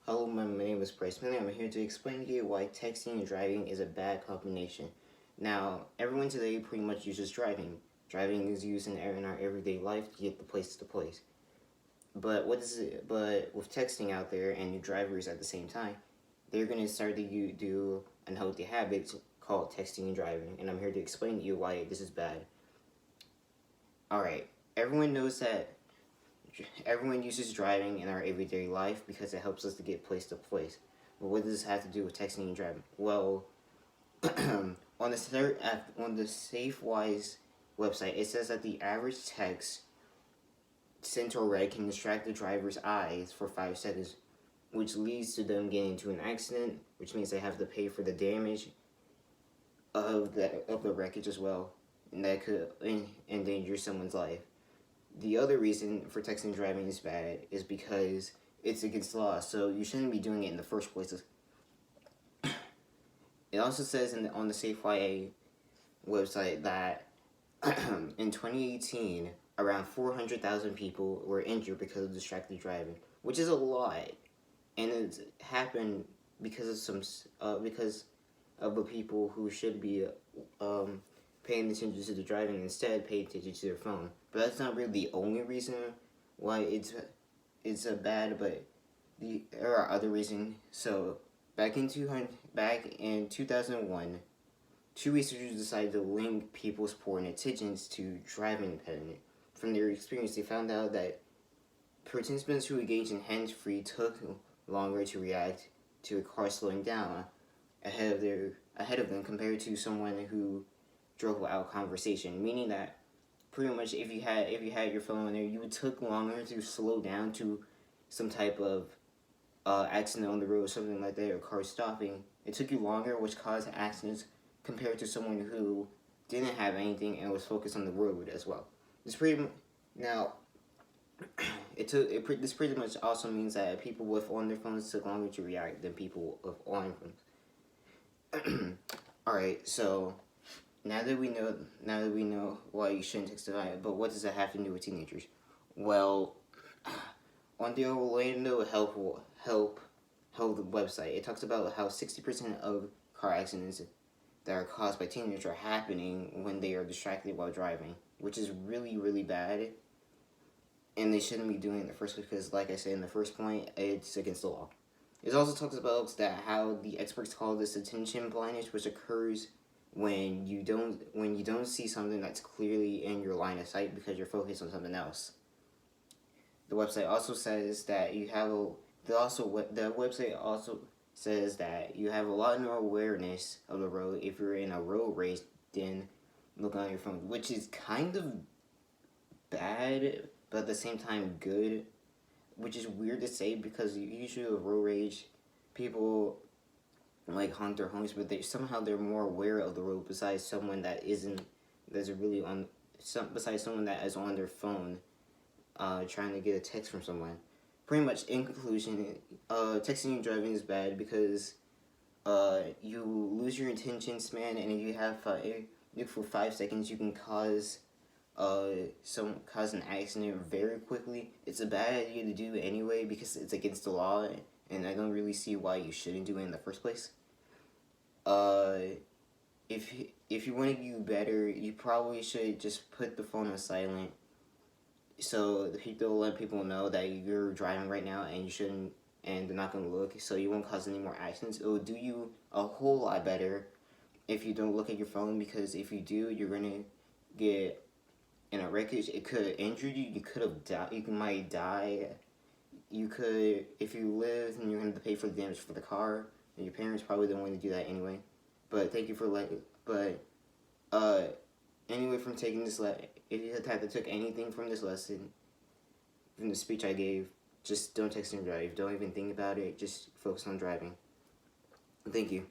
Hello, my name is Bryce Miller. I'm here to explain to you why texting and driving is a bad combination. Now, everyone today pretty much uses driving. Driving is used in our everyday life to get the place to place. But But with texting out there and new drivers at the same time, they're gonna start to do unhealthy habits called texting and driving. And I'm here to explain to you why this is bad. All right, everyone knows that everyone uses driving in our everyday life because it helps us to get place to place. But what does this have to do with texting and driving? Well, on the SafeWise website, it says that the average text sent or read can distract the driver's eyes for 5 seconds, which leads to them getting into an accident, which means they have to pay for the damage of the wreckage as well, and that could endanger someone's life. The other reason for texting and driving is bad is because it's against the law, so you shouldn't be doing it in the first place. It also says on the SafeWise website that in 2018, around 400,000 people were injured because of distracted driving, which is a lot, and it's happened because of the people who should be paying attention to the driving instead pay attention to their phone. But that's not really the only reason why it's bad. But there are other reasons. So back in 2001, two researchers decided to link people's poor attentions to driving impediment. From their experience, they found out that participants who engaged in hands-free took longer to react to a car slowing down ahead of them compared to someone who drove without conversation. Meaning that pretty much if you had your phone on there, you took longer to slow down to some type of accident on the road or something like that, or car stopping. It took you longer, which caused accidents compared to someone who didn't have anything and was focused on the road as well. This pretty much also means that people with on their phones took longer to react than people with on phones. All right, so now that we know why you shouldn't text tonight, but what does that have to do with teenagers? Well, on the Orlando Help website, it talks about how 60% of car accidents that are caused by teenagers are happening when they are distracted while driving, which is really, really bad. And they shouldn't be doing it in the first place because, like I said in the first point, it's against the law. It also talks about that how the experts call this attention blindness, which occurs when you don't see something that's clearly in your line of sight because you're focused on something else. The website also says that the website also says that you have a lot more awareness of the road if you're in a road race than looking on your phone, which is kind of bad, but at the same time good, which is weird to say because usually with road rage, people like honk their horns, but they're more aware of the road besides someone that besides someone that is on their phone trying to get a text from someone. Pretty much in conclusion, texting and driving is bad because you lose your attention span, and if you have for 5 seconds you can cause an accident very quickly. It's a bad idea to do anyway because it's against the law, and I don't really see why you shouldn't do it in the first place. If you want to do better, you probably should just put the phone on silent, so let people know that you're driving right now and you shouldn't, and they're not gonna look, so you won't cause any more accidents. It will do you a whole lot better if you don't look at your phone, because if you do, you're gonna get in a wreckage. It could injure you. You could have died. You might die. You could, if you live, and you're gonna have to pay for the damage for the car. And your parents probably don't want to do that anyway. But thank you for anyway, from taking this if you had to took anything from this lesson, from the speech I gave, just don't text and drive. Don't even think about it. Just focus on driving. Thank you.